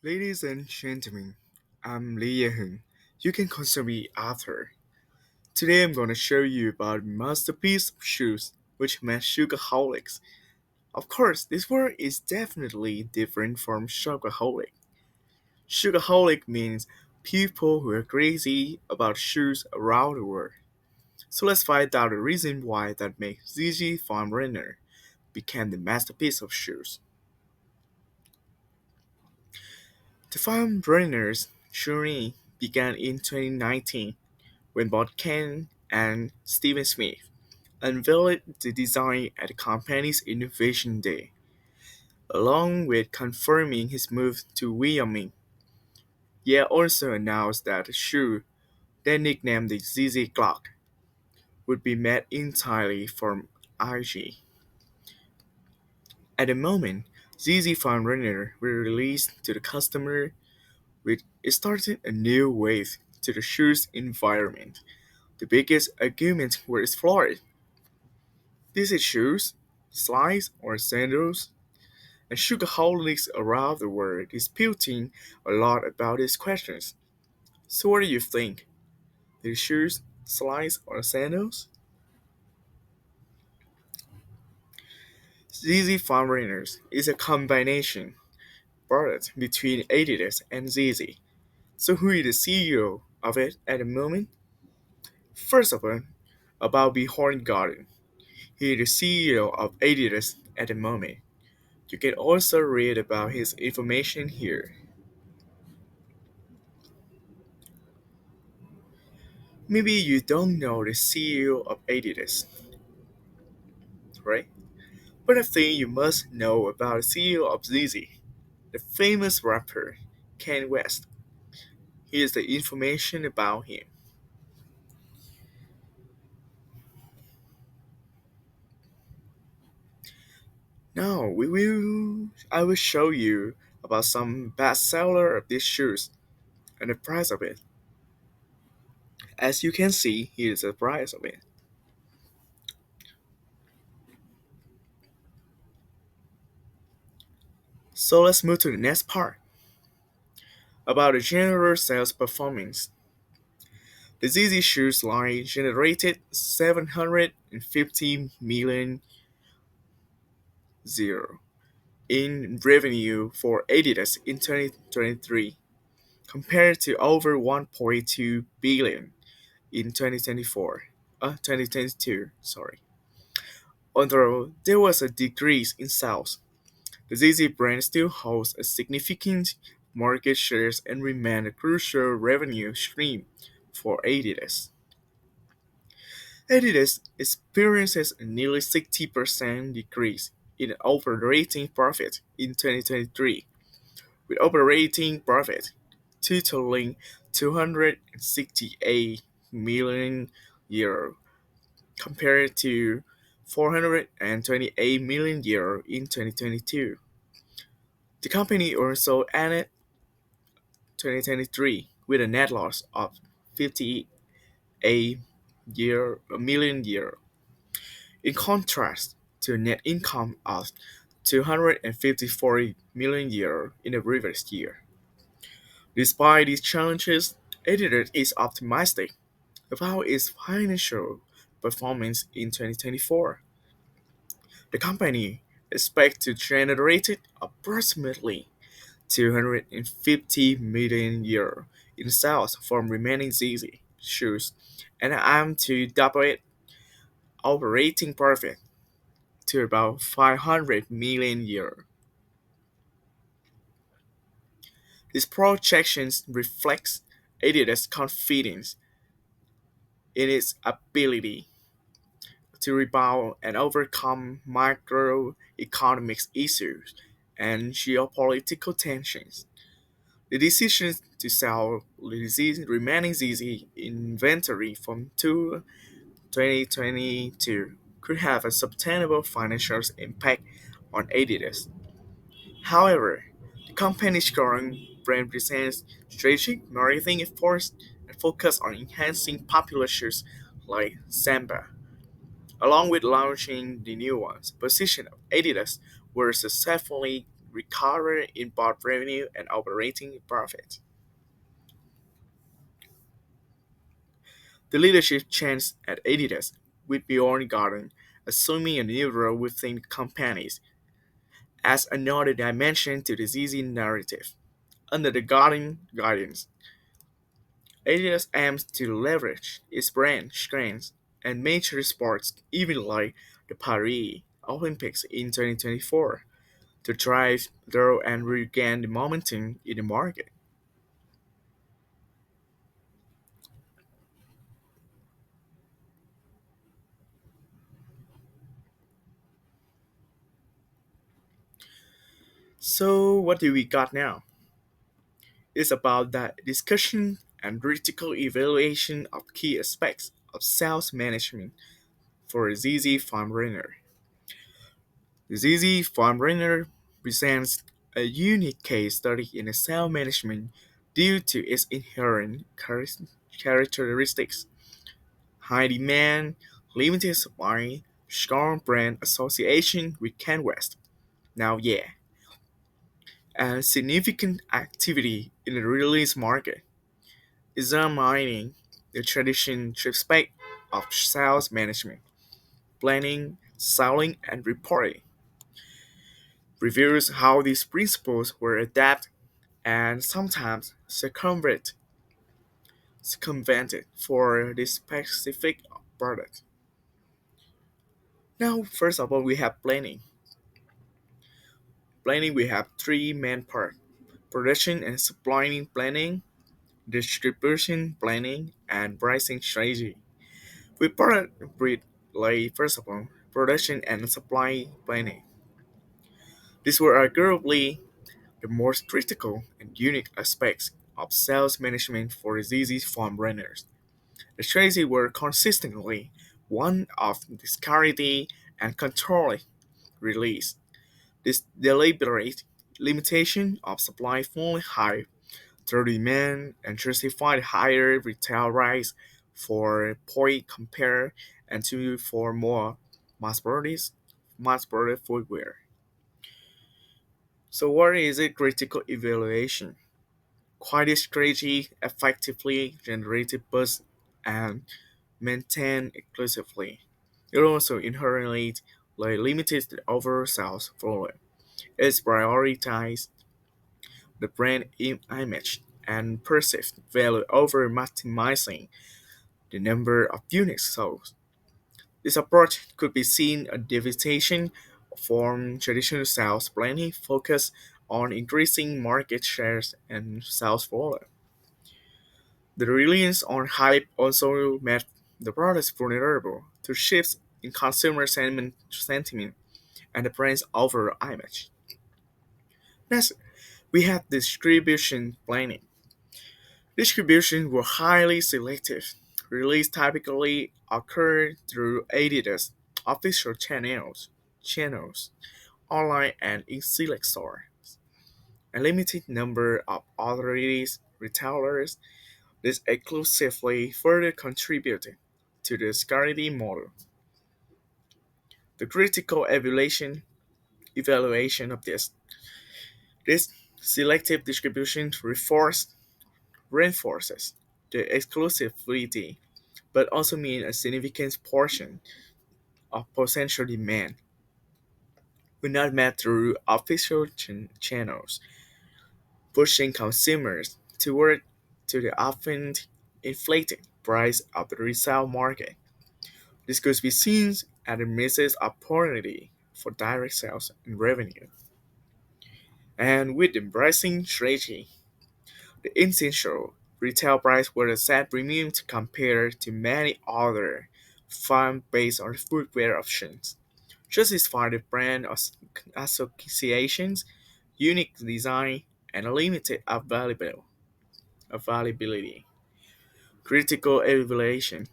Ladies and gentlemen, I'm Lee Yehun. You can consider me Arthur. Today I'm going to show you about masterpiece of shoes which match sugarholics. Of course, this word is definitely different from sugarholic. Sugarholic means people who are crazy about shoes around the world. So let's find out the reason why that makes Yeezy Farm Runner became the masterpiece of shoes. The Farm Runner's journey began in 2019 when both Ken and Steven Smith unveiled the design at the company's Innovation Day, along with confirming his move to Wyoming. Ye also announced that the shoe, then nicknamed the ZZ Glock, would be made entirely from IG. At the moment, ZZ Fun Runner were released to the customer, which started a new wave to the shoe's environment. The biggest arguments were explored. These are shoes, slides, or sandals, and sugarholics around the world disputing a lot about these questions. So what do you think? The shoes, slides, or sandals? ZZ Farm Runners is a combination product between Adidas and ZZ. So who is the CEO of it at the moment? First of all, about Bjorn Garden. He is the CEO of Adidas at the moment. You can also read about his information here. Maybe you don't know the CEO of Adidas, right? But I think you must know about the CEO of ZZ, the famous rapper Kanye West. Here's the information about him. Now I will show you about some bestseller of these shoes and the price of it. As you can see, here's the price of it. So let's move to the next part about the general sales performance. The ZZ Shoes line generated 750 million zero in revenue for Adidas in 2023, compared to over 1.2 billion in 2022. Sorry. Although there was a decrease in sales, the ZZ brand still holds a significant market shares and remains a crucial revenue stream for Adidas. Adidas experiences a nearly 60% decrease in operating profit in 2023, with operating profit totaling 268 million euro compared to 428 million euro in 2022. The company also ended 2023 with a net loss of 58 million euro, in contrast to a net income of 254 million euro in the previous year. Despite these challenges, Editor is optimistic about its financial performance in 2024. The company expects to generate approximately 250 million euro in sales from remaining ZZ shoes and aim to double its operating profit to about 500 million euro. This projection reflects Adidas' confidence in its ability to rebound and overcome macroeconomic issues and geopolitical tensions. The decision to sell the remaining ZZ inventory from 2022 could have a substantial financial impact on Adidas. However, the company's growing brand presents strategic marketing efforts and focus on enhancing popular shoes like Samba, along with launching the new ones. Position of Adidas were successfully recover in both revenue and operating profit. The leadership changed at Adidas, with Bjorn Gordon assuming a new role within companies as another dimension to the Yeezy narrative. Under the Gordon guidance, Adidas aims to leverage its brand strengths and major sports events like the Paris Olympics in 2024 to drive growth and regain the momentum in the market. So, what do we got now? It's about that discussion and critical evaluation of key aspects of sales management for a ZZ Farm Runner. The ZZ Farm Runner presents a unique case study in sales management due to its inherent characteristics: high demand, limited supply, strong brand association with Ken West. Now, yeah, and significant activity in the release market. Examining the traditional aspect of sales management, planning, selling, and reporting reveals how these principles were adapted and sometimes circumvented for this specific product. Now, first of all, we have planning. Planning, we have three main parts: production and supplying planning, distribution planning, and pricing strategy. We part with, like, first of all, production and supply planning. These were arguably the most critical and unique aspects of sales management for ZZ farm runners. The strategy were consistently one of scarcity and controlling release. This deliberate limitation of supply fully high through demand and justified higher retail price for point compare and to for more mass produced footwear. So what is a critical evaluation? Quite a strategy effectively generated buzz and maintained exclusively. It also inherently limited the overall sales volume. It prioritized the brand image and perceived value over maximizing the number of units sold. This approach could be seen a deviation from traditional sales planning focused on increasing market shares and sales volume. The reliance on hype also made the products vulnerable to shifts in consumer sentiment and the brand's overall image. Next, we have distribution planning. Distribution were highly selective. Release typically occurred through Adidas official channels, online and in select stores. A limited number of authorized retailers. This exclusively further contributed to the scarcity model. The critical evaluation of this selective distribution reinforces the exclusivity, but also means a significant portion of potential demand will not met through official channels, pushing consumers toward to the often inflated price of the resale market. This could be seen as a missed opportunity for direct sales and revenue. And with the pricing strategy, the essential retail price was a set premium to compare to many other farm based on footwear options. Justify the brand associations, unique design, and limited availability. Critical evaluation.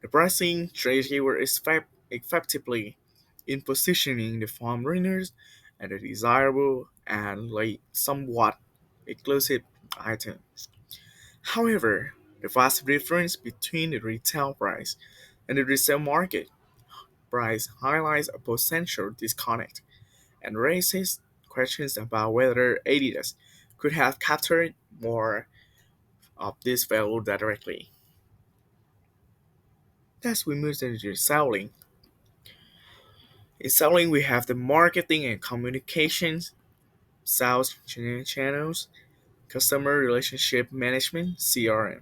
The pricing strategy was effectively in positioning the farm runners at a desirable and like somewhat exclusive item. However, the vast difference between the retail price and the resale market price highlights a potential disconnect. and raises questions about whether Adidas could have captured more of this value directly. Thus, we move into selling. In selling, we have the marketing and communications, sales channels, customer relationship management (CRM).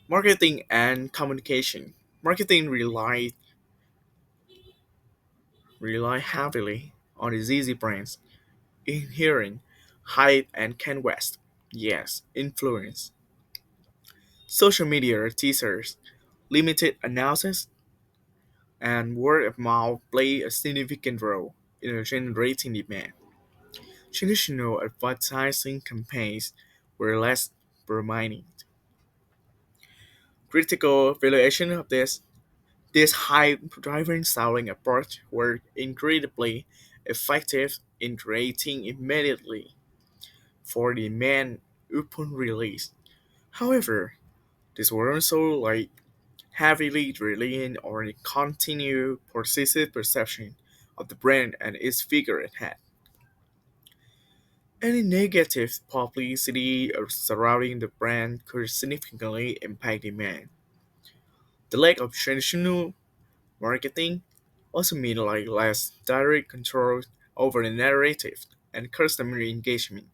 Marketing and communication. Marketing rely heavily on the Yeezy brands, inherent hype and Ken West. Yes, influence. Social media teasers, limited analysis, and word of mouth play a significant role in generating demand. Traditional advertising campaigns were less prominent. Critical evaluation of this high-driven selling approach were incredibly effective in creating immediately for demand upon release. However, this was also heavily reliant on the continued persistent perception of the brand and its figure it had. Any negative publicity surrounding the brand could significantly impact demand. The lack of traditional marketing also means less direct control over the narrative and customer engagement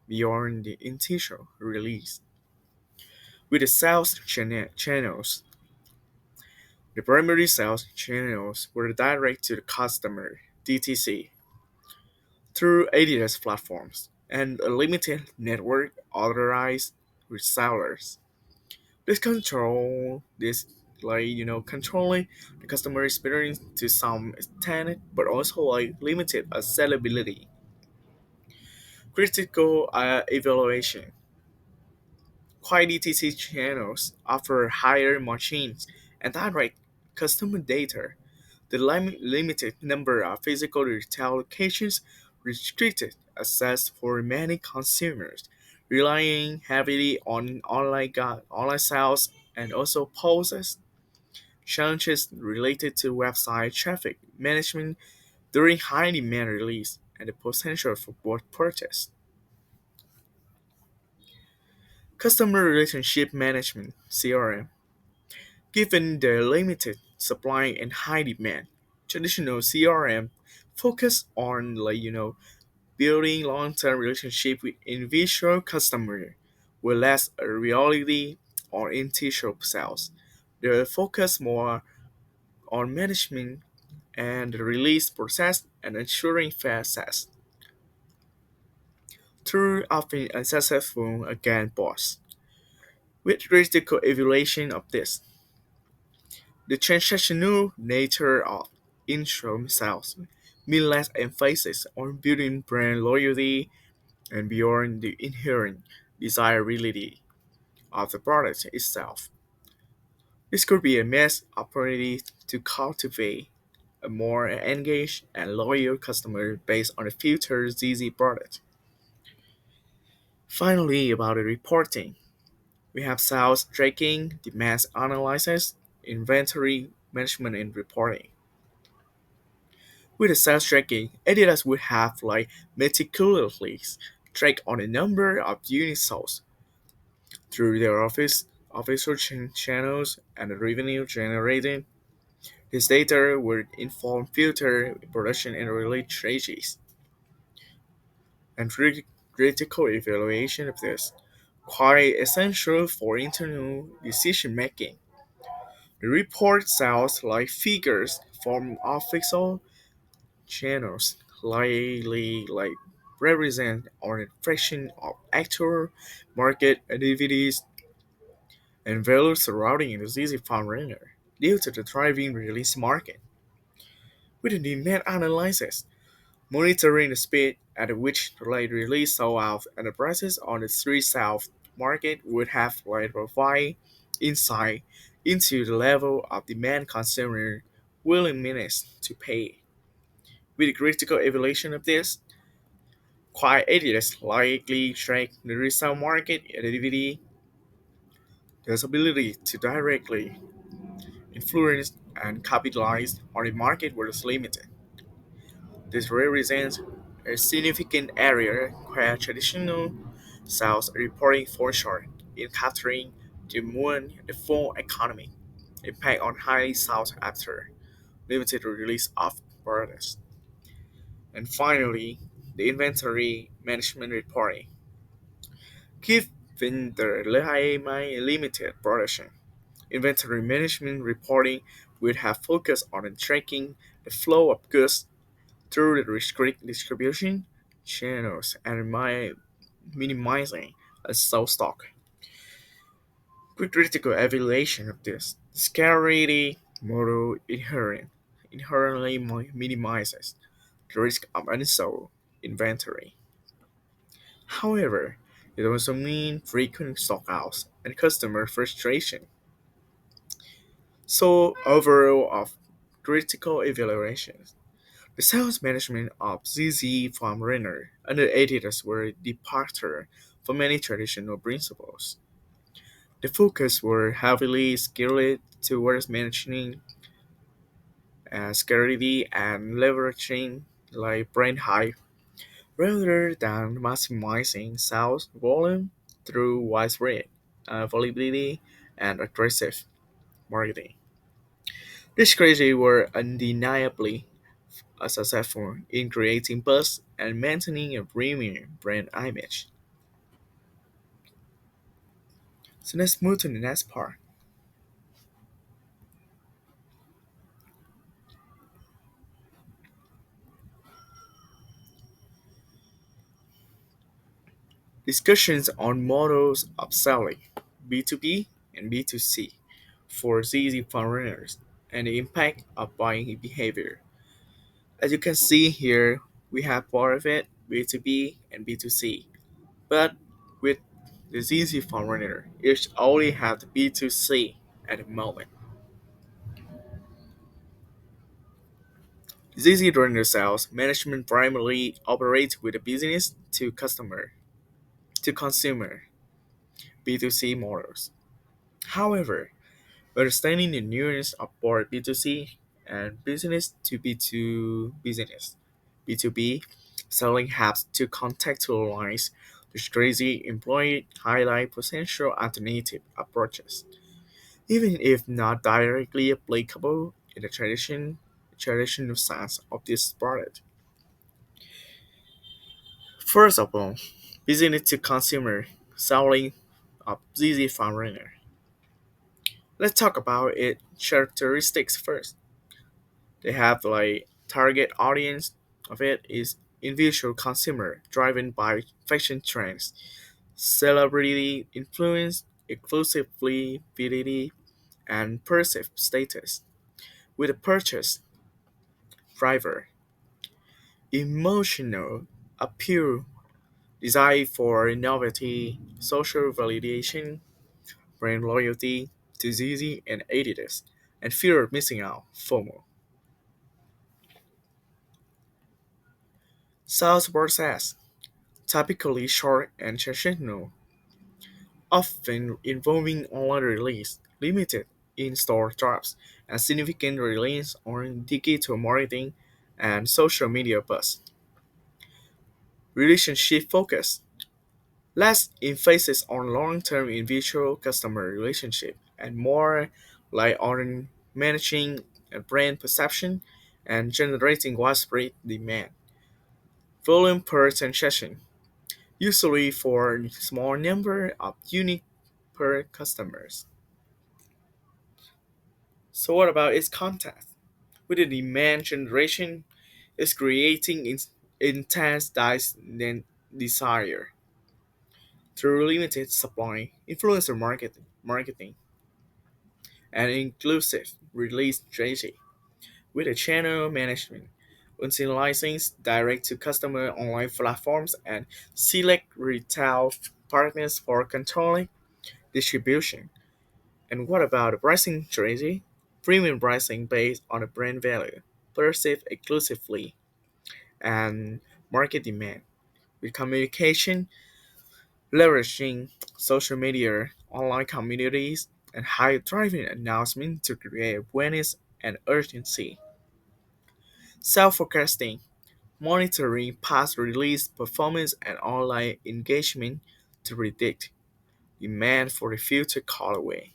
beyond the initial release. With the sales channels, the primary sales channels were direct to the customer (DTC) through Adidas platforms and a limited network authorized resellers. Controlling the customer experience to some extent, but also limited accessibility. Critical evaluation. Quiet DTC channels offer higher margins and direct customer data. The limited number of physical retail locations restricted access for many consumers, relying heavily on online sales and also poses challenges related to website traffic management during high demand release and the potential for both purchase. Customer relationship management (CRM). Given the limited supply and high demand, traditional CRM focus on building long-term relationship with individual customer with less a reality or initial sales. They focus more on management and the release process and ensuring fair access. Through often unsuccessful again boss. With critical evaluation of this, the transactional nature of in-shop sales means less emphasis on building brand loyalty and beyond the inherent desirability of the product itself. This could be a missed opportunity to cultivate a more engaged and loyal customer based on the future ZZ product. Finally, about the reporting, we have sales tracking, demand analysis, inventory management, and reporting. With the sales tracking, Adidas would have meticulously tracked on the number of units sold through their official channels and the revenue generated. This data would inform future production and release strategies and critical evaluation of this, quite essential for internal decision making. The report sales figures from official channels likely represent or a fraction of actual market activities and value surrounding the ZZ Farm Runner due to the thriving release market. With the demand analysis, monitoring the speed at which the release sold out and the prices on the street south market would have provide insight into the level of demand consumer willingness to pay. With the critical evaluation of this, quite areas likely track the resale market activity, their ability to directly influence and capitalize on the market was limited. This represents a significant area where traditional sales reporting fall short in capturing the full economic impact on highly sought after limited release of products. And finally, the inventory management reporting. Given the limited production, inventory management reporting would have focused on tracking the flow of goods through the restrict distribution channels and minimizing a sell stock. Quick critical evaluation of this scarcity model inherently minimizes the risk of unsold inventory. However, it also means frequent stockouts and customer frustration. So overall of critical evaluations, the sales management of ZZ Farm Renner underaided as were departure from many traditional principles. The focus were heavily skilled towards managing scarcity and leveraging like brand hype rather than maximizing sales volume through widespread availability and aggressive marketing. These strategies were undeniably successful in creating buzz and maintaining a premium brand image. So let's move to the next part. Discussions on models of selling B2B and B2C for ZZ foreigners and the impact of buying behavior. As you can see here, we have part of it B2B and B2C, but with the ZZ foreigner, it only have the B2C at the moment. ZZ Runner sales management primarily operates with a business to consumer B2C models. However, understanding the nuance of both B2C and business to B2B selling helps to contextualize the strategy employed highlight potential alternative approaches, even if not directly applicable in the traditional sense of this product. First of all, business to consumer selling of ZZ Farm Runner. Let's talk about its characteristics first. They have like target audience of it is individual consumer driven by fashion trends, celebrity influence, exclusivity, and perceived status. With a purchase driver, emotional appeal, desire for novelty, social validation, brand loyalty to ZZ and Adidas, and fear of missing out, FOMO. Sales process typically short and transitional, often involving online release, limited in-store drops, and significant reliance on digital marketing and social media buzz. Relationship focus, less emphasis on long-term individual customer relationship and more like on managing a brand perception and generating widespread demand. Volume per transaction, usually for a small number of unique per customers. So what about its content? With the demand generation, it's creating intense desire through limited supply, influencer marketing, and inclusive release strategy. With the channel management, until license direct to customer online platforms and select retail partners for controlling distribution. And what about the pricing strategy? Premium pricing based on the brand value, perceived exclusively, and market demand. With communication, leveraging social media, online communities, and high driving announcements to create awareness and urgency. Self forecasting. monitoring past release performance and online engagement to predict demand for the future colorway.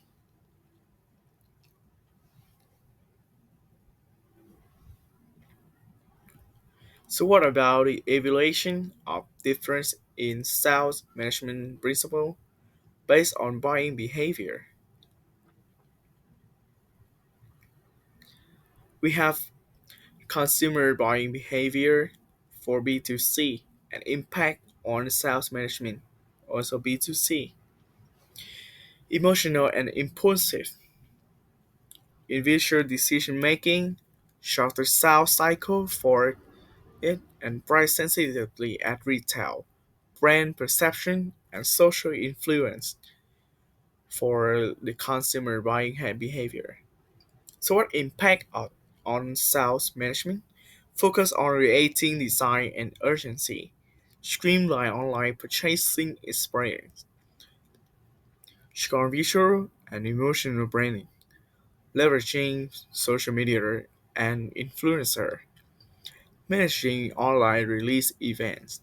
So what about the evaluation of difference in sales management principle based on buying behavior? We have consumer buying behavior for B2C and impact on sales management, also B2C. Emotional and impulsive, individual decision making, shorter sales cycle for it, and price sensitivity at retail, brand perception, and social influence for the consumer buying behavior. So, what impact on sales management? Focus on creating design and urgency, streamline online purchasing experience, strong visual and emotional branding, leveraging social media and influencer, managing online release events.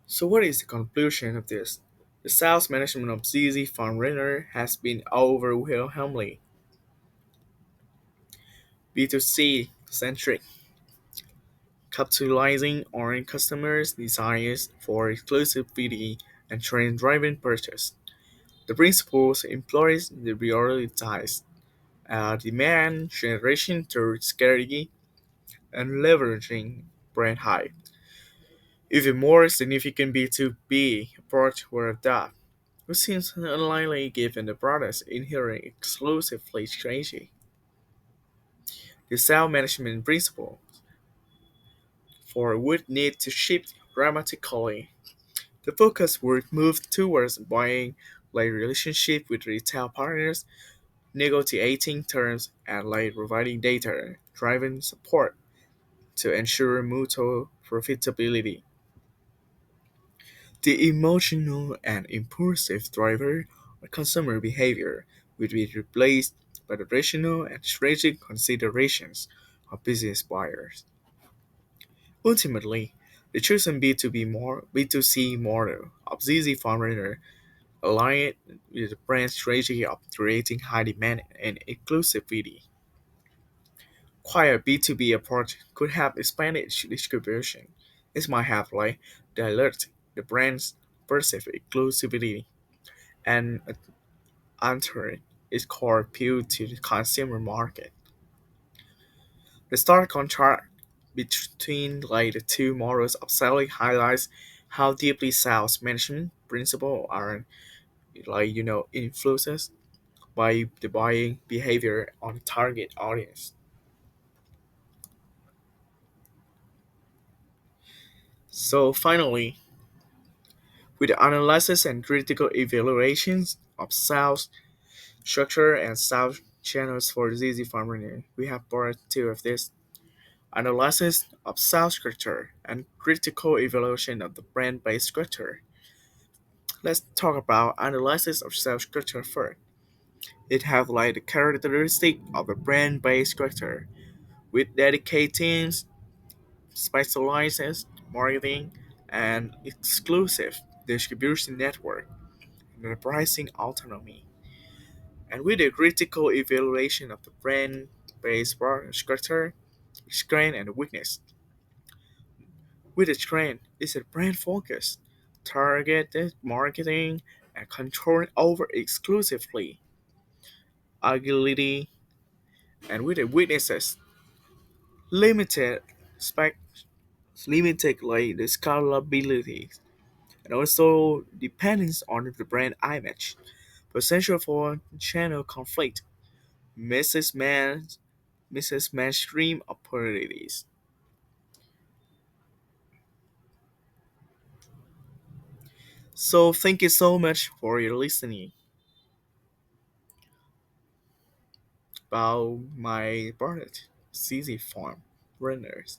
So, what is the conclusion of this? The sales management of ZZ Farm Runner has been overwhelmingly B2C centric, capitalizing on customers' desires for exclusivity and trend driven purchase. The principles employs the prioritize demand generation through scarcity and leveraging brand hype. Even more significant B2B approach were adopted, which seems unlikely given the product's inherent exclusively strategy. The sales management principle for would need to shift dramatically. The focus would move towards buying like relationship with retail partners, negotiating terms, and like providing data driven support to ensure mutual profitability. The emotional and impulsive driver of consumer behavior will be replaced by the rational and strategic considerations of business buyers. Ultimately, the chosen B2C model of ZZ Farmer aligned with the brand's strategy of creating high demand and exclusivity. While a B2B approach could have expanded distribution, it might have diluted the brand's perceived exclusivity and altered its core appeal to the consumer market. The stark contrast between the two models of selling highlights how deeply sales management principles are influenced by the buying behavior on the target audience. So finally, with the analysis and critical evaluations of sales structure and sales channels for ZZ Farmer, we have part two of this analysis of sales structure and critical evaluation of the brand-based structure. Let's talk about analysis of sales structure first. It have the characteristic of a brand-based structure with dedicated teams, specialized marketing, and exclusive distribution network and the pricing autonomy. And with a critical evaluation of the brand-based structure, strength and weakness. With a strength is a brand focus, targeted marketing, and control over exclusively agility, and with the weaknesses, limited spec limited the scalability and also dependence on the brand image, potential for channel conflict, mismatch, mismatch stream opportunities. So thank you so much for your listening about my product, CZ Farm Runners.